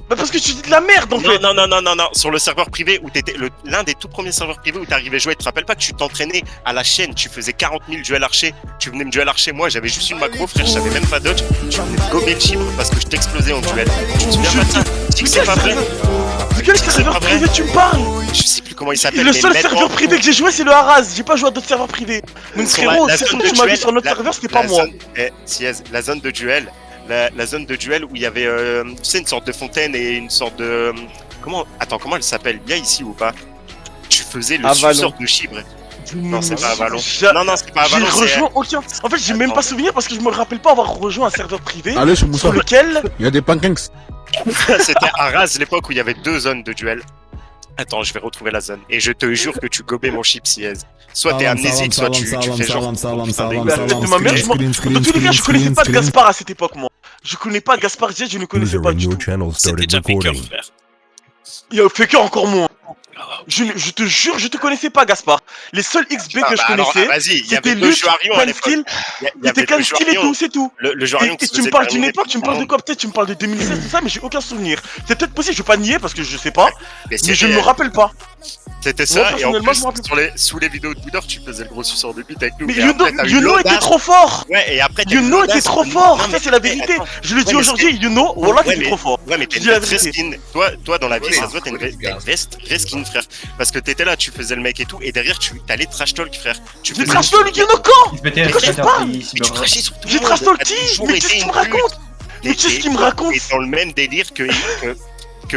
Bah parce que tu dis de la merde en fait. Non, sur le serveur privé où t'étais l'un des tout premiers serveurs privés où t'arrivais jouer. Tu te rappelles pas que tu t'entraînais à la chaîne, tu faisais 40 000 duels archers, tu venais me duel archer, moi j'avais juste une macro frère, je savais même pas dodge, tu venais me gober le chiffre parce que je t'explosais en duel. Tu te souviens pas de ça? Tu dis que c'est pas vrai? De quel serveur privé tu me parles? Je sais plus comment il s'appelle. Le seul serveur privé que j'ai joué c'est le Haraz, j'ai pas joué à d'autres serveurs privés. Donc frérot, si tu m'as vu sur notre serveur c'était pas moi. La zone de duel. La zone de duel où il y avait, tu sais, une sorte de fontaine et une sorte de... Comment elle s'appelle? Il y a ici ou pas? Tu faisais le suceur de chibre. Non, c'est pas Avalon. Non, c'est pas Avalon. J'ai rejoint aucun... En fait, j'ai même pas souvenir parce que je me rappelle pas avoir rejoint un serveur privé. Allez, sur Moussa. Lequel il y a des pancakes. C'était à Raz, l'époque où il y avait 2 zones de duel. Attends, je vais retrouver la zone. Et je te jure que tu gobais mon chip Siez. Soit t'es amnésique, soit tu fais genre... De ma mère, dans tous les cas, je connaissais pas de Gaspard à cette époque, moi. Je connais pas Gaspard Jet, je ne connaissais pas du tout. C'était déjà Faker, frère. Il y a Faker encore moins. Je te jure, je te connaissais pas, Gaspard. Les seuls XB que je connaissais, c'était Luke, Canskill, c'était Canskill et tout, c'est tout. Et tu me parles d'une époque, tu me parles de quoi? Peut-être tu me parles de 2016, tout ça, mais j'ai aucun souvenir. C'est peut-être possible, je vais pas nier parce que je sais pas, mais je ne me rappelle pas. C'était ça, et en plus, sous les vidéos de Boudor, tu faisais le gros suceur de bite avec nous. Mais Yuno était trop fort! Ouais, et après, Yuno était trop fort! Ça, c'est la vérité! Je le dis aujourd'hui, Yuno, voilà, c'était trop fort! Ouais, mais t'es une vraie skin. Toi, dans la vie, ça se voit, t'es une vraie skin, frère. Parce que t'étais là, tu faisais le mec et tout, et derrière, t'allais trash talk, frère. J'ai trash talk Yuno quand? Mais tu parles? Mais tu crachais sur tout. J'ai trash talk qui? Mais qu'est-ce qu'il me raconte? Mais qu'est-ce qu'il me raconte? T'es dans le même délire que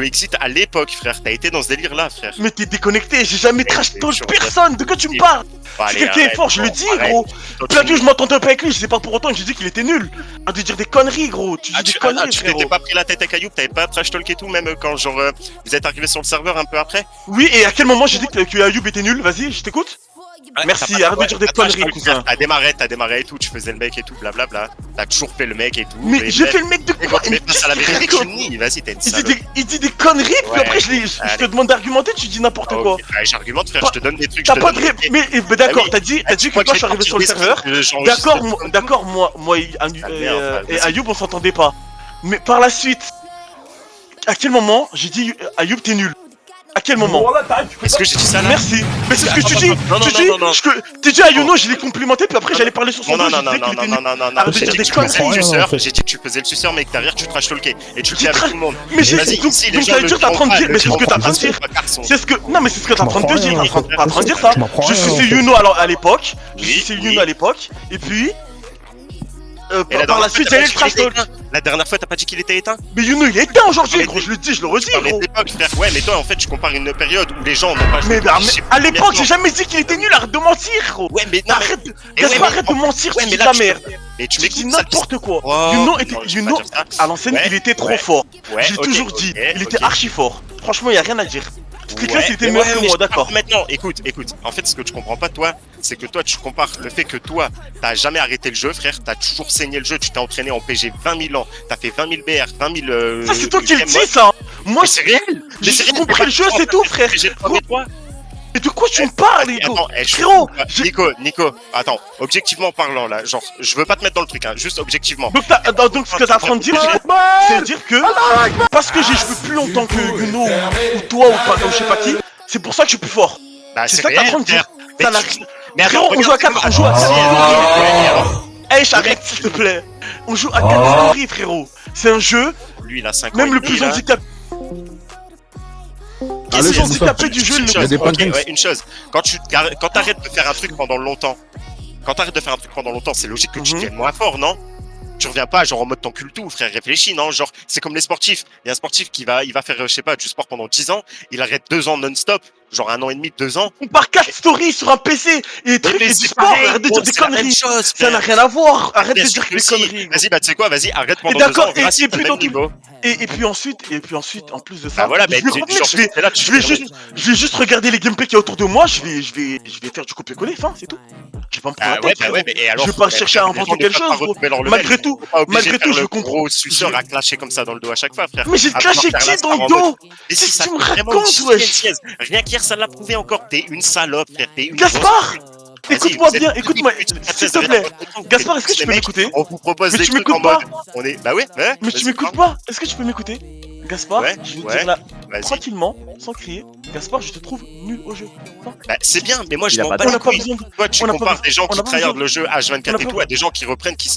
Exit à l'époque, frère. T'as été dans ce délire-là, frère. Mais t'es déconnecté, j'ai jamais trash talk personne. De quoi tu me parles? C'est quelqu'un est fort, je le dis, gros. Plateau, je m'entendais pas avec lui, je sais pas pour autant que j'ai dit qu'il était nul. Arrête de dire des conneries, gros. Tu dis des conneries, tu t'étais pas pris la tête avec Ayoub, t'avais pas trash talk et tout, même quand genre vous êtes arrivé sur le serveur un peu après? Oui, et à quel moment j'ai dit que Ayoub était nul? Vas-y, je t'écoute. Merci, arrête de dire des conneries, cousin. T'as démarré et tout, tu faisais le mec et tout, blablabla. T'as toujours fait le mec et tout. Mais j'ai fait le mec de quoi? Mais face à la vérité, tu nies, vas-y, t'es une salope. Il dit des conneries, puis après je te demande d'argumenter, tu dis n'importe quoi. J'argumente, frère, je te donne des trucs. T'as pas de mais d'accord, t'as dit que toi je suis arrivé sur le serveur. D'accord, moi et Ayoub on s'entendait pas. Mais par la suite, à quel moment j'ai dit Ayoub t'es nul? À quel moment? Est-ce que j'ai dit ça là? Merci. Mais c'est ce que tu dis. Tu dis à Yuno, je l'ai complimenté, puis après j'allais parler sur son dos. Non. J'ai dit que tu faisais le suceur, mais que derrière tu trash talkais. Et tu le fais avec tout le monde. Mais j'ai dit, donc ça veut dire t'es en train de dire. Mais c'est ce que t'es en train de dire. C'est ce que. Non, mais c'est ce que t'es en train de te dire. T'es en train de dire ça. Je suis Yuno à l'époque. Et puis. Par la suite, j'allais le trash talk. La dernière fois, t'as pas dit qu'il était éteint? Mais Yuno, il est éteint aujourd'hui, gros, je le dis, je le redis, gros. Ouais, mais toi, en fait, tu compares une période où les gens n'ont pas joué. Mais à l'époque, j'ai jamais dit qu'il était nul, arrête de mentir, gros. Ouais, mais non, Gaspard, arrête de mentir, tu dis de la merde. Mais tu dis n'importe quoi. Yuno, à l'ancienne, il était trop fort. J'ai toujours dit, il était archi fort. Franchement, y a rien à dire. Toutes les classes, c'était meilleur que moi, d'accord. Maintenant, écoute. En fait, ce que tu comprends pas, toi, c'est que toi, tu compares le fait que toi, t'as jamais arrêté le jeu, frère. T'as toujours saigné le jeu. Tu t'es entraîné en PG 20 000 ans. T'as fait 20 000 BR, 20 000. Ça, c'est toi qui le dis, ça. Moi, c'est réel. J'ai compris le jeu, c'est tout, frère. Mais de quoi tu me parles, frérot? Nico, attends, objectivement parlant là, genre, je veux pas te mettre dans le truc, hein, juste objectivement. Donc ce que t'es en train de dire, c'est dire que parce que j'ai joué plus longtemps que Yuno ou toi ou je sais pas qui, c'est pour ça que je suis plus fort. C'est ça que t'es en train de dire. Mais frérot, on joue à 4, on joue à 4. Eh, arrête s'il te plaît. On joue à 4 stories, frérot. C'est un jeu, lui il a 5 ans. même le plus handicapé. Allez, handicapé du jeu, une chose, quand t'arrêtes de faire un truc pendant longtemps, c'est logique que tu deviennes moins fort, non? Tu reviens pas genre en mode t'encules tout, frère, réfléchis, non? Genre, c'est comme les sportifs. Il y a un sportif il va faire, je sais pas, du sport pendant 10 ans, il arrête 2 ans non-stop, genre 1 an et demi, 2 ans. On part 4 stories sur un PC et des trucs et du sport, arrête de dire des conneries. Ça n'a rien à voir, arrête de dire des conneries. Vas-y, bah tu sais quoi, vas-y, arrête pendant 2 ans, et puis ensuite, en plus de ça, voilà, je vais juste regarder les gameplays qu'il y a autour de moi, je vais faire du copier-coller, fin, c'est tout. Je vais pas me prendre la tête, je vais pas chercher à inventer quelque chose, malgré tout, je comprends. Suceur à clasher comme ça dans le dos à chaque fois, frère. Mais j'ai clashé qui dans le dos? Qu'est-ce que tu me racontes, wesh? Rien qu'hier, ça l'a prouvé encore, t'es une salope, frère, t'es une... Gaspard! Écoute-moi bien, écoute-moi, s'il te plaît. Gaspard, est-ce que tu peux m'écouter? On vous propose des trucs en mode... Bah oui, mais tu m'écoutes pas? Est-ce que tu peux m'écouter? Gaspard, je vais te dire là, tranquillement, sans crier, Gaspard, je te trouve nul au jeu. Bah, c'est bien, mais moi je m'en bats les couilles. Toi, tu compares des gens qui tryhardent le jeu H24 et tout à des gens qui reprennent, qui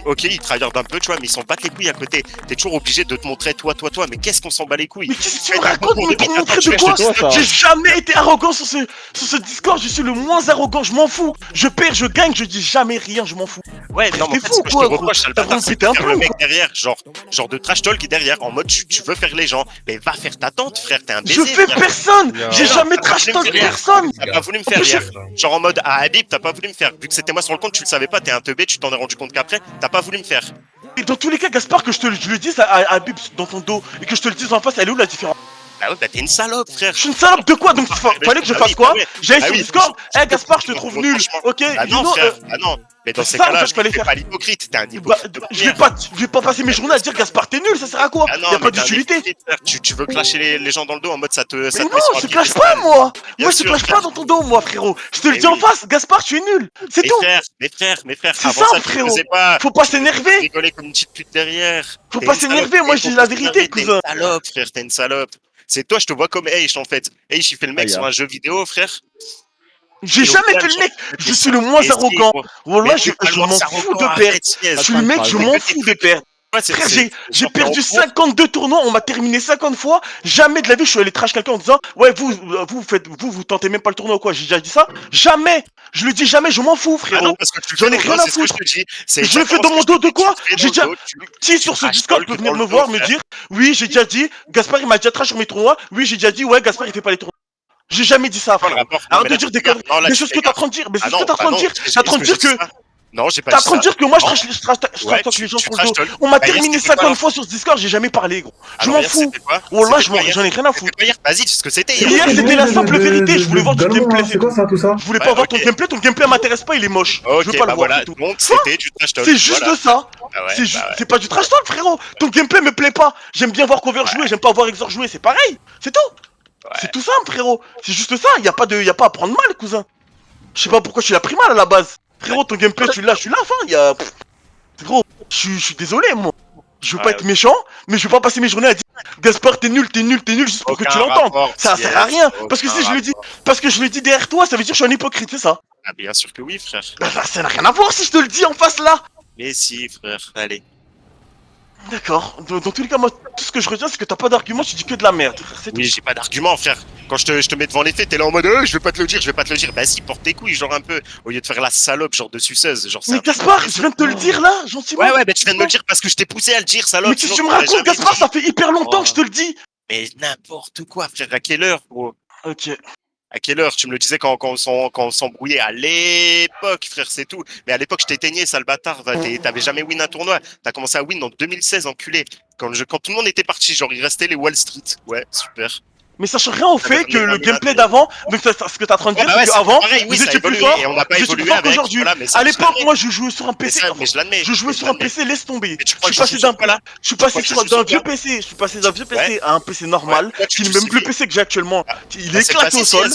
ok, ils tryhardent un peu, tu vois, mais ils s'en battent les couilles à côté. T'es toujours obligé de te montrer toi, mais qu'est-ce qu'on s'en bat les couilles? Mais qu'est-ce que tu me racontes pour montrer de quoi? J'ai jamais été arrogant sur ce Discord, je suis le moins arrogant, je m'en fous. Je perds, je gagne, je dis jamais rien, je m'en fous. Ouais, non, mais en fait, ce que je te reproche, c'est un peu le mec derrière, genre de trash talk derrière, en mode tu veux faire les gens, mais va faire ta tante, frère, t'es un baiser. Je fais personne, j'ai jamais trash talk personne. T'as pas voulu me faire hier, genre en mode à Habib, t'as pas voulu me faire, vu que c'était moi sur le compte, tu le savais pas, t'es un teubé, tu t'en es rendu compte qu'après, t'as pas voulu me faire. Et dans tous les cas, Gaspard, que je le dise à Habib dans ton dos et que je te le dise en face, elle est où la différence? Bah ouais, bah t'es une salope, frère. Je suis une salope de quoi? Donc fallait que je fasse quoi? J'allais sur Discord, Gaspard, je te trouve nul, ok? Ah non, frère, ah non. Mais dans ces cas-là, je fais pas l'hypocrite, t'es un hypocrite. Je vais pas passer mes journées à dire Gaspard, t'es nul, ça sert à quoi? Y'a pas d'utilité. Tu veux clasher les gens dans le dos en mode ça te. Mais non, je te clash pas, moi! Moi, je te clash pas dans ton dos, moi, frérot! Je te le dis en face, Gaspard, tu es nul! C'est tout! Mes frères, c'est ça, frérot! Faut pas s'énerver! Rigoler comme une petite pute derrière! Faut pas s'énerver, moi, je dis la vérité, cousin! T'es une salope, frère, t'es une salope! C'est toi, je te vois comme Aish en fait. Aish, il fait le mec sur un jeu vidéo, frère. J'ai jamais fait le mec, je suis le moins arrogant. Voilà, je m'en fous de perdre. Je suis le mec, je m'en fous de perdre. Frère, j'ai perdu 52 tournois, on m'a terminé 50 fois. Jamais de la vie, je suis allé trash quelqu'un en disant ouais, vous tentez même pas le tournoi ou quoi. J'ai déjà dit ça? Jamais! Je le dis jamais, je m'en fous, frérot. J'en ai rien à foutre. Je le fais dans mon dos de quoi? J'ai déjà. Qui sur ce Discord peut venir me voir, me dire oui, j'ai déjà dit, Gaspard il m'a déjà trash sur mes tournois. Oui, j'ai déjà dit ouais, Gaspard il fait pas les tournois. J'ai jamais dit ça, frère. Arrête de dire des conneries. Mais c'est ce que t'es en train de dire. Mais c'est ce que t'es en train de dire. T'es en train de dire que. Non, j'ai pas dit ça. T'es en train de dire que moi je trash les gens sur le dos. On m'a terminé 50 fois sur ce Discord, j'ai jamais parlé, gros. Je m'en fous. Oh là, j'en ai rien à foutre. Vas-y, c'est ce que c'était hier. C'était la simple vérité. Je voulais voir du gameplay. C'est quoi ça, tout ça? Je voulais pas voir ton gameplay. Ton gameplay m'intéresse pas, il est moche. Je veux pas le voir. Donc c'était du trash talk. C'est juste ça. C'est pas du trash talk, frérot. Ton gameplay me plaît pas. J'aime bien voir Cover jouer, j'aime pas voir Exor jouer. C'est pareil. C'est tout. C'est tout simple, frérot. C'est juste ça. Y a pas à prendre mal, cousin. Je sais pas pourquoi tu l'as pris mal à la base. Frérot, ton gameplay, tu l'as, enfin, Gros, je suis désolé, moi. Je veux pas être méchant, mais je veux pas passer mes journées à dire Gaspard, t'es nul, juste pour que tu l'entendes. Ça sert à rien. Parce que si je le dis, parce que je le dis derrière toi, ça veut dire que je suis un hypocrite, c'est ça? Ah, bien sûr que oui, frère. Bah, ça n'a rien à voir si je te le dis en face là. Mais si, frère, allez. D'accord. Dans tous les cas, moi, tout ce que je retiens, c'est que t'as pas d'argument, tu dis que de la merde. Oui, j'ai pas d'argument, frère. Quand je te mets devant les faits, t'es là en mode je vais pas te le dire, Bah si, porte tes couilles, genre un peu. Au lieu de faire la salope, genre de suceuse. Genre, mais Gaspard, je viens de te le dire là, gentiment. Ouais, mais tu viens de me le dire parce que je t'ai poussé à le dire, salope. Mais qu'est-ce que tu me racontes, Gaspard? Ça fait hyper longtemps que je te le dis. Mais n'importe quoi, frère. À quelle heure, gros? Ok. À quelle heure? Tu me le disais quand on s'embrouillait à l'époque, frère, c'est tout. Mais à l'époque, je t'éteignais, sale bâtard. T'avais jamais win un tournoi. T'as commencé à win en 2016, enculé. Quand tout le monde était parti, genre, il restait les Wall Street. Ouais, super. Mais ça change rien au fait que le gameplay d'avant, donc ce que t'es en train de dire, c'est qu'avant, vous étiez plus fort, vous étiez plus fort qu'aujourd'hui. À l'époque, moi, je jouais sur un PC. Je jouais sur un PC, laisse tomber. Je suis passé d'un vieux PC. Je suis passé d'un vieux PC à un PC normal, qui n'est même plus le PC que j'ai actuellement. Il est éclaté au sol.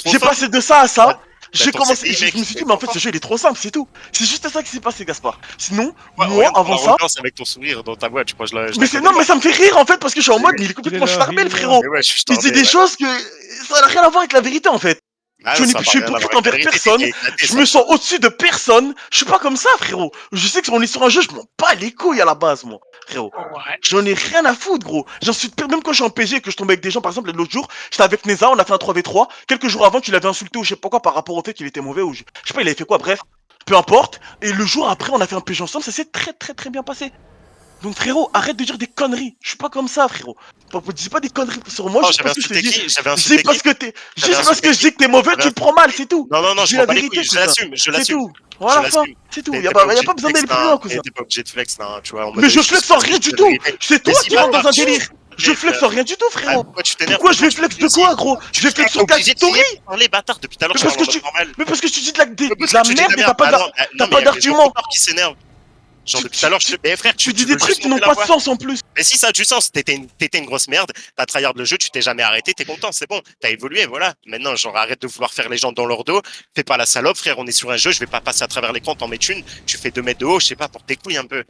J'ai passé de ça à ça. J'ai commencé, je me suis dit, mais en fait, ce jeu il est trop simple, c'est tout. C'est juste ça qui s'est passé, Gaspard. Sinon, moi, avant ça. Avec ton sourire dans ta voix, tu crois que je mais c'est, non, mais ça me fait rire en fait, parce que je suis en mode, mais il est complètement starbé, le frérot. Il dit des choses que ça n'a rien à voir avec la vérité en fait. Je suis hypocrite envers personne, je me sens au-dessus de personne, je suis pas comme ça, frérot. Je sais qu'on est sur un jeu, je m'en bats les couilles à la base, moi, frérot. J'en ai rien à foutre, gros. J'en suis même quand je suis en PG et que je tombe avec des gens, par exemple, l'autre jour, j'étais avec Neza, on a fait un 3v3. Quelques jours avant, tu l'avais insulté ou je sais pas quoi par rapport au fait qu'il était mauvais ou je sais pas, il avait fait quoi, bref. Peu importe. Et le jour après, on a fait un PG ensemble, ça s'est très bien passé. Donc frérot, arrête de dire des conneries. Je suis pas comme ça, frérot. Dis pas des conneries sur moi. Juste parce que je te dis. Juste parce que je dis que t'es mauvais, tu te prends mal, c'est tout. Non, je la vérité, je l'assume. C'est tout. Voilà, c'est tout. Y'a pas besoin d'aller plus loin, cousin. T'es pas obligé de flex, là, tu vois. Mais je flex en rien du tout. C'est toi qui rentres dans un délire. Je flex en rien du tout, frérot. Pourquoi je vais flex de quoi, gros? Je vais flex sur Galstory. Parler, bâtard, depuis tout à l'heure, mais parce que tu dis de la merde et t'as pas d'argument. Qui s'énerve. Genre depuis tout à l'heure, mais frère, tu dis des trucs qui n'ont pas de sens en plus. Mais si ça a du sens, t'étais une grosse merde, t'as tryhard le jeu, tu t'es jamais arrêté, t'es content, c'est bon, t'as évolué, voilà. Maintenant, genre arrête de vouloir faire les gens dans leur dos, fais pas la salope, frère, on est sur un jeu, je vais pas passer à travers l'écran, t'en mets une, tu fais 2 mètres de haut, je sais pas, pour tes couilles un peu.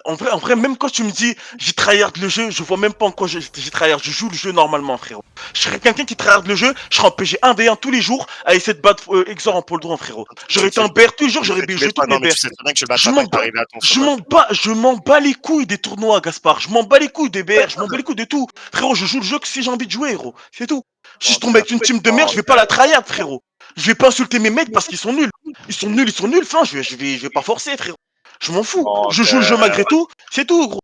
En vrai, même quand tu me dis j'ai tryhard le jeu, je vois même pas en quoi j'ai tryhard. Je joue le jeu normalement, frérot. Je serais quelqu'un qui tryhard le jeu, je serais en PG 1v1 tous les jours à essayer de battre Exor en pole drone, frérot. J'aurais été en BR tous les jours, j'aurais joué toutes mes BR. Tu sais très bien que tu le bats pas quand t'arrives à ton Je m'en bats les couilles des tournois, Gaspard. Je m'en bats les couilles des BR, je m'en bats les couilles de tout. Frérot, je joue le jeu que si j'ai envie de jouer, héros. C'est tout. Si je tombe avec une team de merde, je vais pas la tryhard, frérot. Je vais pas insulter mes mecs parce qu'ils sont nuls. Ils sont nuls. Enfin, je vais pas forcer, frérot. Je m'en fous. Je joue le jeu malgré tout. C'est tout, gros.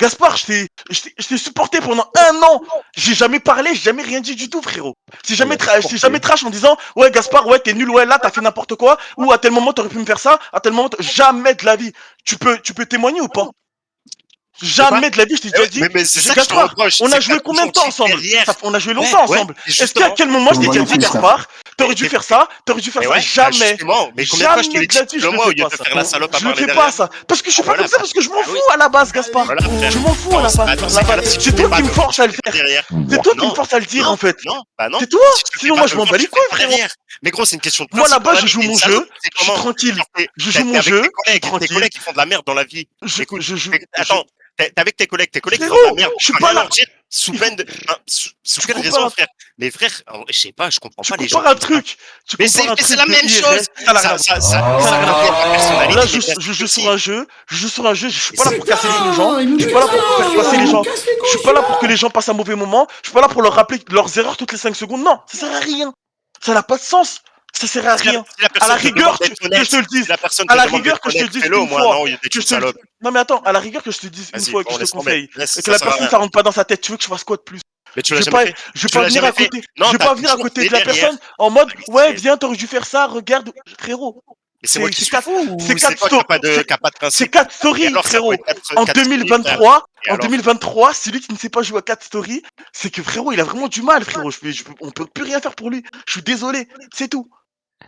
Gaspard, je t'ai supporté pendant 1 an. J'ai jamais parlé, j'ai jamais rien dit du tout, frérot. J'ai jamais trash en disant ouais, Gaspard, ouais, t'es nul, ouais, là, t'as fait n'importe quoi. Ou à tel moment, t'aurais pu me faire ça. À tel moment, jamais de la vie. Tu peux témoigner ou pas? Jamais de la vie, je t'ai déjà dit. Mais c'est ça que je te reproche. On a joué combien de temps ensemble? On a joué longtemps ensemble. Est-ce qu'à quel moment je t'ai déjà dit, Gaspard, t'aurais dû faire ça, jamais. Mais combien de fois je te l'ai dit le mois au lieu de faire la salope à parler derrière? Je le fais pas ça. Parce que je suis pas comme ça, parce que je m'en fous à la base, Gaspard. Je m'en fous à la base. C'est toi qui me force à le faire. C'est toi qui me force à le dire, en fait. Non, bah non. C'est toi. Sinon, moi, je m'en bats les couilles, frérot. Mais gros, c'est une question de principe. Moi, là-bas, je joue mon jeu. Je suis tranquille. Je joue mon jeu. Tes collègues qui font de la merde dans la vie. Écoute, attends. T'es avec tes collègues qui font de la merde. Je suis pas là. Sous peine de. Sous quelle raison, frère? Mais frère, je sais pas, je comprends pas les gens. Tu compares un truc. Mais c'est la même chose. Ça Là, je joue sur un jeu. Je suis pas là pour casser les gens. Je suis pas là pour faire passer les gens. Je suis pas là pour que les gens passent un mauvais moment. Je suis pas là pour leur rappeler leurs erreurs toutes les 5 secondes. Non, ça sert à rien. Ça n'a pas de sens. Ça sert à rien. À la rigueur que je te le dise. À la rigueur que je te le dise une fois. Non mais attends, à la rigueur que je te dise une fois et que je te conseille. Et que la personne ça rentre pas dans sa tête, tu veux que je fasse quoi de plus? Mais tu l'as jamais fait. Je vais pas venir à côté. Je vais pas venir à côté de la personne en mode ouais, viens, t'aurais dû faire ça, regarde, frérot. Mais c'est moi qui suis fou. C'est 4 stories, frérot. En 2023, celui qui ne sait pas jouer à 4 stories, c'est que frérot, il a vraiment du mal, frérot. On peut plus rien faire pour lui. Je suis désolé, c'est tout.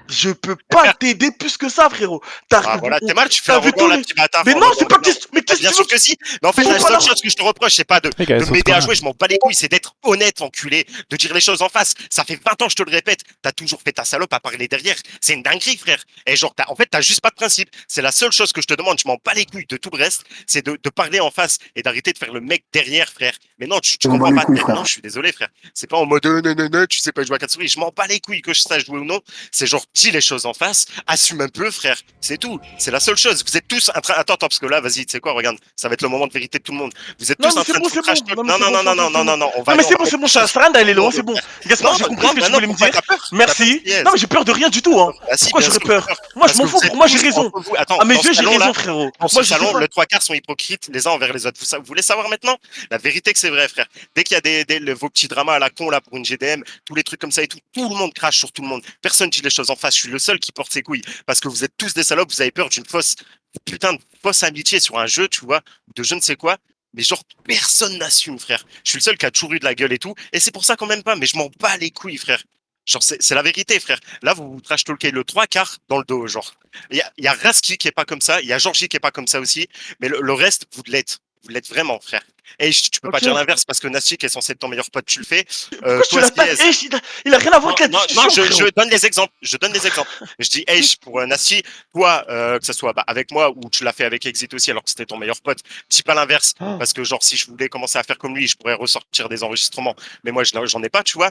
Je peux pas t'aider plus que ça, frérot. Voilà, t'es mal, tu fais un rebond là, petit bâtard. Mais non, c'est pas question. Mais qu'est-ce que bien sûr que si. Mais en fait, la seule chose que je te reproche, c'est pas de m'aider à jouer, je m'en bats les couilles, c'est d'être honnête, enculé, de dire les choses en face. Ça fait 20 ans, je te le répète, t'as toujours fait ta salope à parler derrière. C'est une dinguerie, frère. Et genre, en fait, t'as juste pas de principe. C'est la seule chose que je te demande, je m'en bats les couilles de tout le reste, c'est de parler en face et d'arrêter de faire le mec derrière, frère. Mais non, tu comprends pas. Non, je suis désolé, frère. C'est pas en mode non, tu sais pas jouer à 4 souris. Je m'en bats les couilles que je sache jouer ou non. C'est genre, dis les choses en face, assume un peu, frère. C'est tout. C'est la seule chose. Vous êtes tous en train. Attends, parce que là, vas-y, tu sais quoi, regarde, ça va être le moment de vérité de tout le monde. Vous êtes tous en train de foutre trash talk. Non, mais c'est bon, ça sert à rien d'aller loin, c'est bon. Gaspard, j'ai compris ce que tu voulais me dire. Merci. Non, mais j'ai peur de rien du tout, hein. Pourquoi j'aurais peur? Moi, je m'en fous. Moi, j'ai raison. À mes yeux, j'ai raison, frérot. Moi, salon, le 3/4 sont hypocrites les uns envers les autres. Vous voulez savoir maintenant? La vérité que c'est vrai, frère. Dès qu'il y a vos petits dramas à la con, là, pour une GDM, tous les trucs comme ça et tout le monde crache sur tout le monde. Personne dit les choses en face. Je suis le seul qui porte ses couilles. Parce que vous êtes tous des salopes, vous avez peur d'une fausse amitié sur un jeu, tu vois, de je ne sais quoi. Mais genre, personne n'assume, frère. Je suis le seul qui a toujours eu de la gueule et tout. Et c'est pour ça quand même pas, mais je m'en bats les couilles, frère. Genre, c'est la vérité, frère. Là, vous trash talkez le 3/4 dans le dos, genre. Il y a Raski qui est pas comme ça, il y a Georgie qui est pas comme ça aussi. Mais le reste, vous l'êtes. Vous l'êtes vraiment, frère. Et tu peux pas dire l'inverse parce que Nasty qui est censé être ton meilleur pote, tu le fais. Il a rien à voir avec la discussion. Non, je donne des exemples. Je dis, pour Nasty, toi, que ce soit avec moi ou tu l'as fait avec Exit aussi alors que c'était ton meilleur pote, dis pas l'inverse. Parce que genre, si je voulais commencer à faire comme lui, je pourrais ressortir des enregistrements. Mais moi, j'en ai pas, tu vois.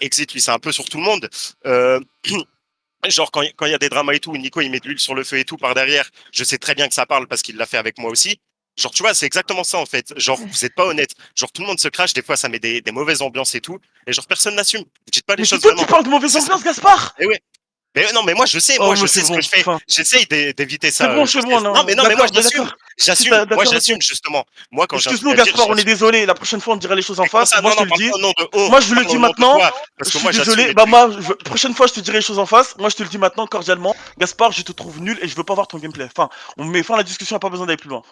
Exit, lui, c'est un peu sur tout le monde. Genre quand il y a des dramas et tout, Nico il met de l'huile sur le feu et tout par derrière. Je sais très bien que ça parle parce qu'il l'a fait avec moi aussi. Genre, tu vois, c'est exactement ça, en fait. Genre, vous êtes pas honnête. Genre, tout le monde se crache. Des fois, ça met des mauvaises ambiances et tout. Et genre, personne n'assume. Vous dites pas les choses vraiment. Tu parles de mauvaises ambiances, Gaspard? Eh ouais. Mais non, mais moi, je sais. Moi, je sais ce que je fais. J'essaye d'éviter ça. C'est bon, non. Non, mais moi, j'assume. Moi, j'assume, justement. Moi, quand excuse-nous, Gaspard, on est désolé. La prochaine fois, on dira les choses en face. Moi, je te le dis. Moi, je le dis maintenant. Je suis désolé. Prochaine fois, je te dirai les choses en face. Moi, je te le dis maintenant, cordialement. Gaspard, je te trouve nul et je veux pas voir ton gameplay. Enfin, on met fin à la discussion, pas besoin d'aller plus loin.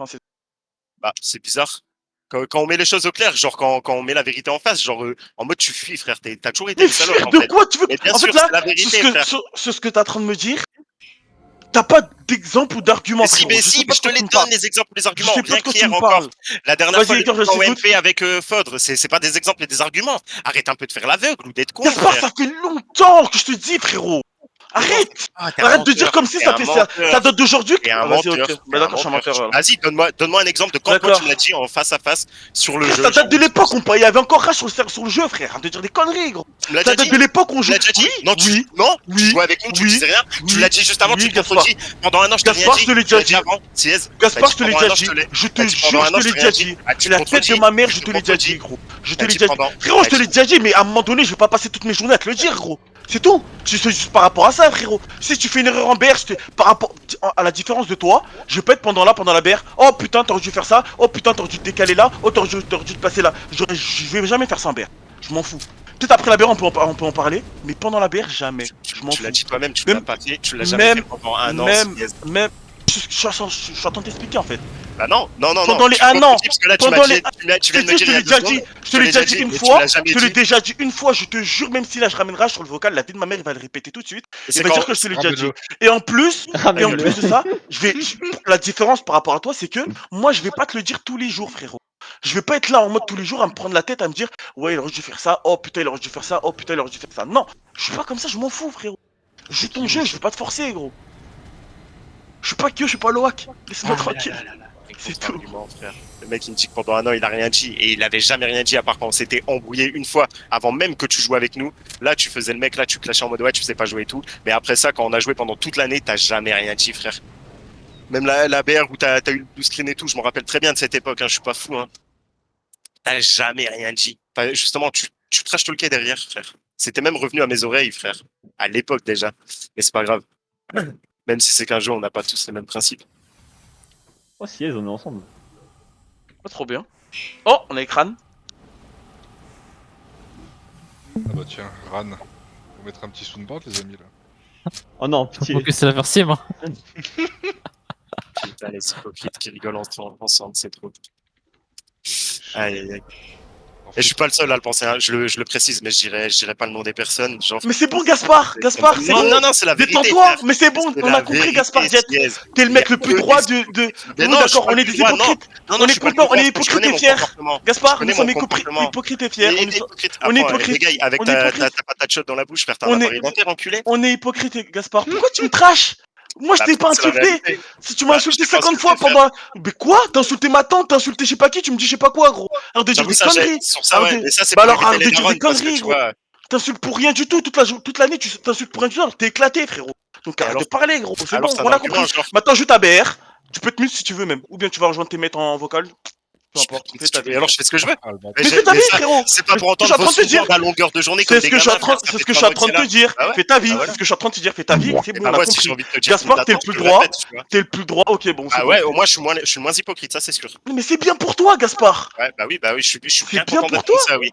C'est bizarre. Quand on met les choses au clair, genre quand on met la vérité en face, genre en mode tu fuis, frère, t'as toujours été une salope. De quoi tu veux? En fait, là, la vérité, ce que t'es en train de me dire, t'as pas d'exemple ou d'argument. Si, je te les donne, les exemples ou les arguments. Rien qu'hier encore. La dernière fois, quand OMP avec Fodre, c'est pas des exemples et des arguments. Arrête un peu de faire l'aveugle ou d'être con. Gaspard, ça fait longtemps que je te dis, frérot. Arrête! Arrête de dire comme si ça date d'aujourd'hui. Et un menteur. Bah d'accord, je suis un menteur. Vas-y, donne-moi un exemple de quand toi tu l'as dit en face à face sur le jeu. Ça date de l'époque, il y avait encore Rage sur le jeu, frère. Arrête de dire des conneries, gros. Ça date de l'époque où on jouait. Non, tu jouais avec nous, tu disais rien. Tu l'as dit juste avant, tu contredis. Pendant un an, je t'ai rien dit. Gaspard, je te l'ai déjà dit. Gaspard, je te l'ai déjà dit. Je te jure, je te l'ai déjà dit. La tête de ma mère, je te l'ai déjà dit, gros. Je te l'ai déjà dit. Frérot, je te l'ai déjà dit, mais à un moment donné, je vais pas passer toutes mes journées à te le dire, gros. C'est tout. C'est juste par rapport à ça, frérot. Si tu fais une erreur en BR, par rapport à la différence de toi, je peux être pendant la BR. Oh putain, t'aurais dû faire ça. Oh putain, t'aurais dû te décaler là. Oh, t'aurais dû te passer là. Je vais jamais faire ça en BR. Je m'en fous. Peut-être après la BR, on peut en parler. Mais pendant la BR, jamais. Je m'en fous. Tu l'as dit toi-même, tu l'as pas fait. Tu l'as jamais fait pendant un an. Même. Je suis en train de t'expliquer en fait. Bah non. Pendant les 1 an. Pendant les. Tu viens de me dire. Je te l'ai déjà dit une fois. Je te l'ai déjà dit une fois. Je te jure, même si là je ramène Rage sur le vocal, la tête de ma mère, il va le répéter tout de suite. Il va dire que je te l'ai déjà dit. Et en plus de ça, la différence par rapport à toi, c'est que moi, je vais pas te le dire tous les jours, frérot. Je vais pas être là en mode tous les jours à me prendre la tête, à me dire ouais, il aurait dû faire ça. Oh putain, il aurait dû faire ça. Oh putain, il aurait dû faire ça. Non, je suis pas comme ça. Je m'en fous, frérot. Joue ton jeu. Je vais pas te forcer, gros. Je suis pas je suis pas Loac. Laisse-moi tranquille. C'est tout. Le mec il me dit que pendant un an il a rien dit et il avait jamais rien dit à part quand on s'était embrouillé une fois avant même que tu joues avec nous. Là tu faisais le mec, là tu clashais en mode ouais tu sais pas jouer et tout. Mais après ça quand on a joué pendant toute l'année t'as jamais rien dit frère. Même la BR où t'as eu le blue screen et tout, je me rappelle très bien de cette époque, hein, je suis pas fou. Hein. T'as jamais rien dit. Enfin, justement tu trash talkais derrière frère. C'était même revenu à mes oreilles frère. À l'époque déjà. Mais c'est pas grave. Même si c'est qu'un jeu on n'a pas tous les mêmes principes. Oh si, on est ensemble. Pas trop bien. Oh, on a écran. Ah bah tiens, Ran. Faut mettre un petit soundboard les amis là. Oh non, pitié. Faut que c'est la merci moi. Putain, les hypocrites qui rigolent ensemble, c'est trop. Aïe aïe aïe. Et je suis pas le seul à le penser, hein. Je le précise, mais je dirais pas le nom des personnes. Genre... Mais c'est bon, Gaspard, c'est bon. Non, c'est la vérité. Détends-toi, mais c'est bon, on a compris, Gaspard Jet. T'es le mec le plus droit de. Mais non, d'accord, on est des hypocrites. On est contents, on est hypocrites et fiers. Gaspard, nous sommes hypocrites et fiers. On est hypocrites. Les gars, avec ta patate chaude dans la bouche, frère, t'as un appareil dentaire, enculé. On est hypocrites, Gaspard. Pourquoi tu me trashes? Moi je t'ai pas insulté. Si tu m'as insulté 50 fois pendant. Mais quoi? T'as insulté ma tante, t'as insulté je sais pas qui, tu me dis je sais pas quoi, gros. Arrête de dire des conneries. Bah alors arrête de dire des conneries, gros. T'insultes pour rien du tout, toute l'année tu t'insultes pour rien du tout, t'es éclaté, frérot. Donc arrête de parler, gros. C'est bon, on a compris. Maintenant joue ta BR. Tu peux te mute si tu veux même. Ou bien tu vas rejoindre tes maîtres en vocal. Peu importe, fais ta vie. Alors je fais ce que je veux. Mais fais ta vie, frérot. C'est pas pour entendre vos souvenirs à longueur de journée comme des gamins. C'est ce que je suis en train de te dire. Fais ta vie. C'est ce que je suis en train de te dire. Fais ta vie. C'est bon, on a compris. Gaspard, t'es le plus droit. T'es le plus droit. Ok, bon. Ah ouais, au moins je suis le moins hypocrite, ça c'est sûr. Mais c'est bien pour toi, Gaspard. Ouais, bah oui, je suis bien content pour toi. Ça, oui.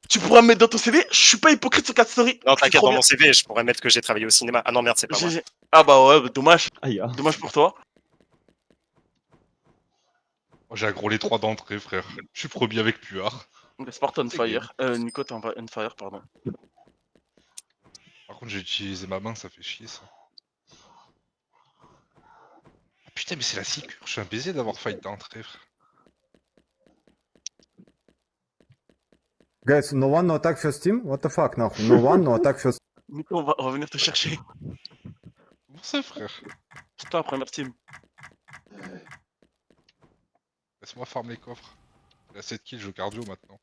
Tu pourras me mettre dans ton CV, je suis pas hypocrite sur 4 stories. Non, t'inquiète, dans mon CV, je pourrais mettre que j'ai travaillé au cinéma. Ah non, merde, c'est pas moi. Ah bah ouais, dommage. Dommage pour toi. J'ai agrolé 3 d'entrée, frère. Je suis premier avec Puard. Gaspard, t'es on fire. Nico, t'es on fire, pardon. Par contre, j'ai utilisé ma main, ça fait chier ça. Ah, putain, mais c'est la sécure. Je suis un baiser d'avoir fight d'entrée, frère. Guys, no one, no attack first team? What the fuck, now? No one, no attack first. Nico, on va venir te chercher. Comment ça, frère? C'est toi, première team. Laisse-moi farm les coffres. Il a 7 kills, je joue cardio maintenant.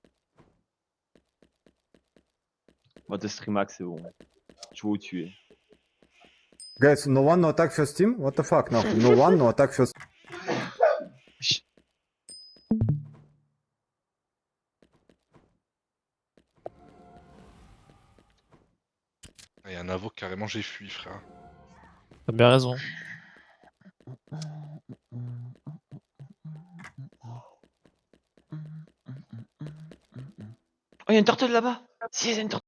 Moi, t'es streamax, c'est bon. Tu vois où tu es. Guys, no one, no attack first team? What the fuck, now? No one, no attack first. Il y a un avocat carrément, j'ai fui, frère. T'as bien raison. Oh, y'a une tortue là-bas. Si, y'a une tortue.